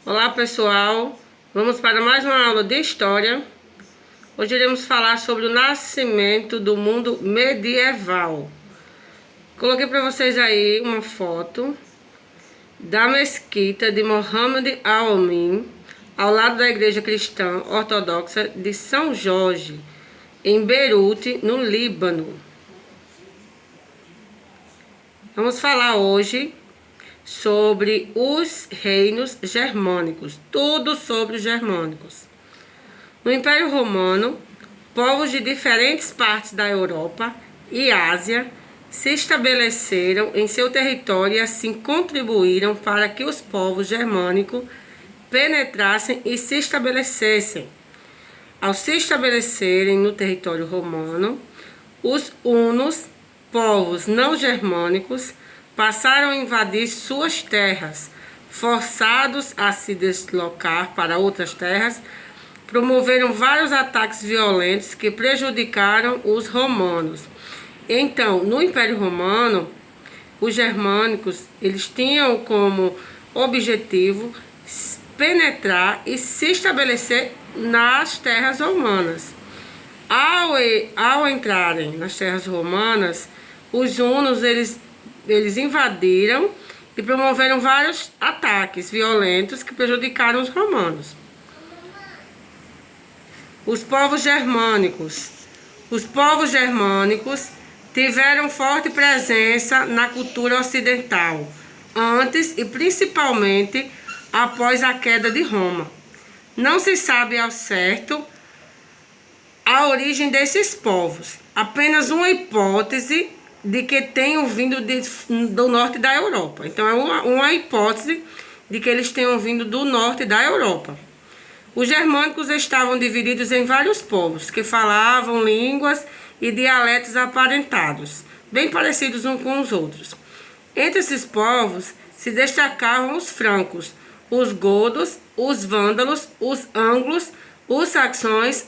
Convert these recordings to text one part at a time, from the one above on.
Olá pessoal, vamos para mais uma aula de história. Hoje iremos falar sobre o nascimento do mundo medieval. Coloquei para vocês aí uma foto da mesquita de Mohammed al-Amin, ao lado da igreja cristã ortodoxa de São Jorge, em Beirute, no Líbano. Vamos falar hoje sobre os reinos germânicos, tudo sobre os germânicos. No Império Romano, povos de diferentes partes da Europa e Ásia se estabeleceram em seu território e assim contribuíram para que os povos germânicos penetrassem e se estabelecessem. Ao se estabelecerem no território romano, os hunos, povos não germânicos, passaram a invadir suas terras, forçados a se deslocar para outras terras, promoveram vários ataques violentos que prejudicaram os romanos. Então, no Império Romano, os germânicos, eles tinham como objetivo penetrar e se estabelecer nas terras romanas. Ao entrarem nas terras romanas, os hunos, eles invadiram e promoveram vários ataques violentos que prejudicaram os romanos. Os povos germânicos. Os povos germânicos tiveram forte presença na cultura ocidental, antes e principalmente após a queda de Roma. Não se sabe ao certo a origem desses povos. Apenas uma hipótese de que tenham vindo do norte da Europa. Então é uma hipótese de que eles tenham vindo do norte da Europa. Os germânicos estavam divididos em vários povos que falavam línguas e dialetos aparentados, bem parecidos uns com os outros. Entre esses povos se destacavam os francos, os godos, os vândalos, os anglos, os saxões,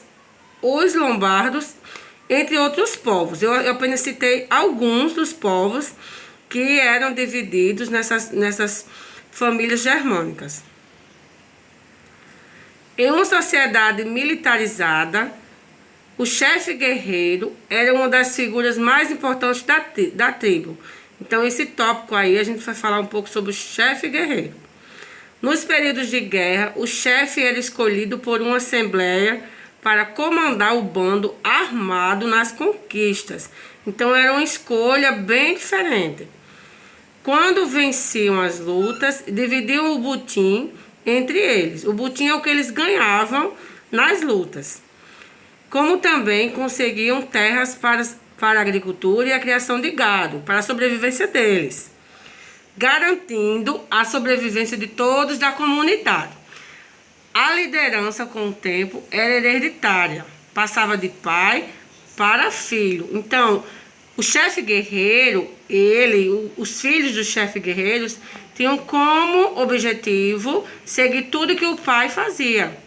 os lombardos, entre outros povos. Eu apenas citei alguns dos povos que eram divididos nessas famílias germânicas. Em uma sociedade militarizada, o chefe guerreiro era uma das figuras mais importantes da tribo. Então, esse tópico aí, a gente vai falar um pouco sobre o chefe guerreiro. Nos períodos de guerra, o chefe era escolhido por uma assembleia para comandar o bando armado nas conquistas. Então era uma escolha bem diferente. Quando venciam as lutas, dividiam o butim entre eles. O butim é o que eles ganhavam nas lutas. Como também conseguiam terras para a agricultura e a criação de gado, para a sobrevivência deles, garantindo a sobrevivência de todos da comunidade. A liderança, com o tempo, era hereditária, passava de pai para filho. Então, o chefe guerreiro, os filhos dos chefes guerreiros, tinham como objetivo seguir tudo que o pai fazia.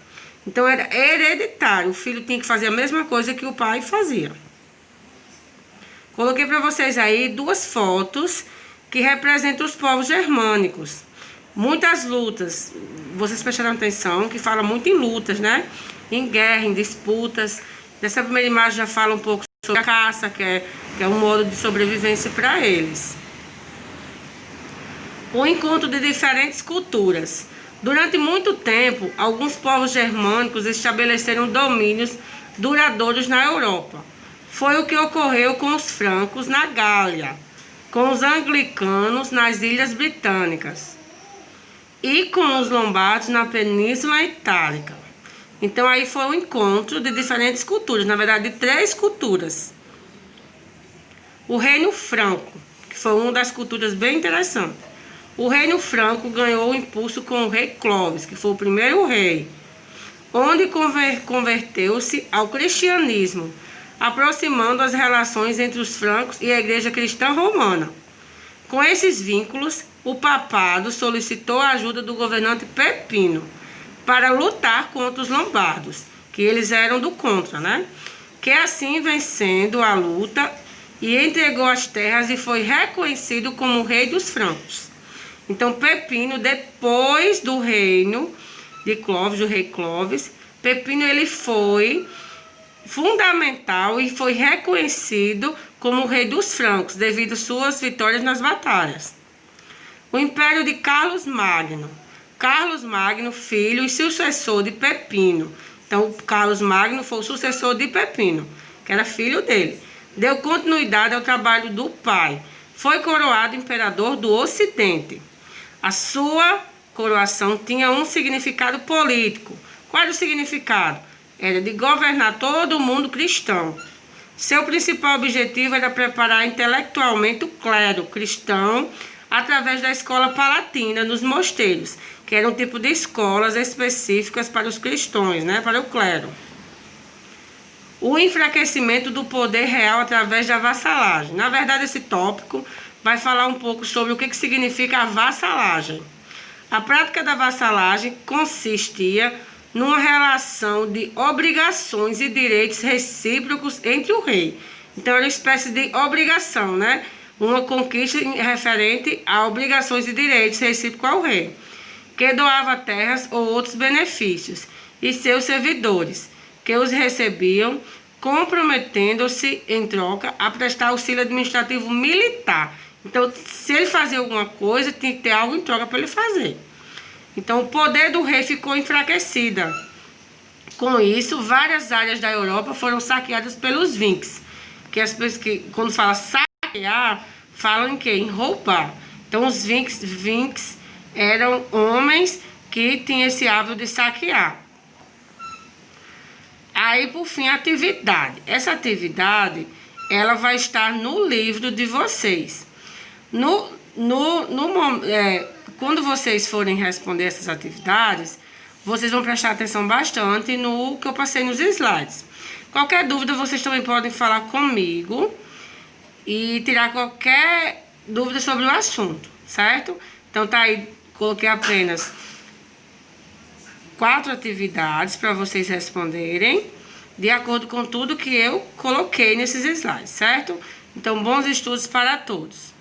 Então, era hereditário, o filho tinha que fazer a mesma coisa que o pai fazia. Coloquei para vocês aí duas fotos que representam os povos germânicos. Muitas lutas, vocês prestaram atenção que fala muito em lutas, né? Em guerra, em disputas. Nessa primeira imagem já fala um pouco sobre a caça, que é um modo de sobrevivência para eles. O encontro de diferentes culturas. Durante muito tempo, alguns povos germânicos estabeleceram domínios duradouros na Europa. Foi o que ocorreu com os francos na Gália, com os anglicanos nas Ilhas Britânicas e com os lombardos na Península Itálica. Então aí foi um encontro de diferentes culturas, na verdade de 3 culturas. O Reino Franco, que foi uma das culturas bem interessantes. O Reino Franco ganhou o impulso com o rei Clovis, que foi o primeiro rei, onde converteu-se ao cristianismo, aproximando as relações entre os francos e a igreja cristã romana. Com esses vínculos, o papado solicitou a ajuda do governante Pepino para lutar contra os lombardos, que eles eram do contra, né? Que assim, vencendo a luta, e entregou as terras e foi reconhecido como rei dos francos. Então, Pepino, depois do reino de Clovis, do rei Clovis, Pepino ele foi fundamental e foi reconhecido como o rei dos francos, devido às suas vitórias nas batalhas. O império de Carlos Magno. Carlos Magno, filho e sucessor de Pepino. Então, Carlos Magno foi o sucessor de Pepino, que era filho dele. Deu continuidade ao trabalho do pai. Foi coroado imperador do Ocidente. A sua coroação tinha um significado político. Qual era o significado? Era de governar todo o mundo cristão. Seu principal objetivo era preparar intelectualmente o clero cristão através da escola palatina nos mosteiros, que era um tipo de escolas específicas para os cristãos, né, para o clero. O enfraquecimento do poder real através da vassalagem. Na verdade, esse tópico vai falar um pouco sobre o que significa a vassalagem. A prática da vassalagem consistia numa relação de obrigações e direitos recíprocos entre o rei. Então, era uma espécie de obrigação, né? Uma conquista referente a obrigações e direitos recíprocos ao rei, que doava terras ou outros benefícios, e seus servidores, que os recebiam, comprometendo-se em troca a prestar auxílio administrativo militar. Então, se ele fazia alguma coisa, tinha que ter algo em troca para ele fazer. Então, o poder do rei ficou enfraquecida. Com isso, várias áreas da Europa foram saqueadas pelos Vinks, que as pessoas que, quando fala saquear, falam em quê? Em roubar. Então, os Vinks eram homens que tinham esse hábito de saquear. Aí, por fim, a atividade. Essa atividade, ela vai estar no livro de vocês. Quando vocês forem responder essas atividades, vocês vão prestar atenção bastante no que eu passei nos slides. Qualquer dúvida, vocês também podem falar comigo e tirar qualquer dúvida sobre o assunto, certo? Então, tá aí, coloquei apenas 4 atividades para vocês responderem, de acordo com tudo que eu coloquei nesses slides, certo? Então, bons estudos para todos.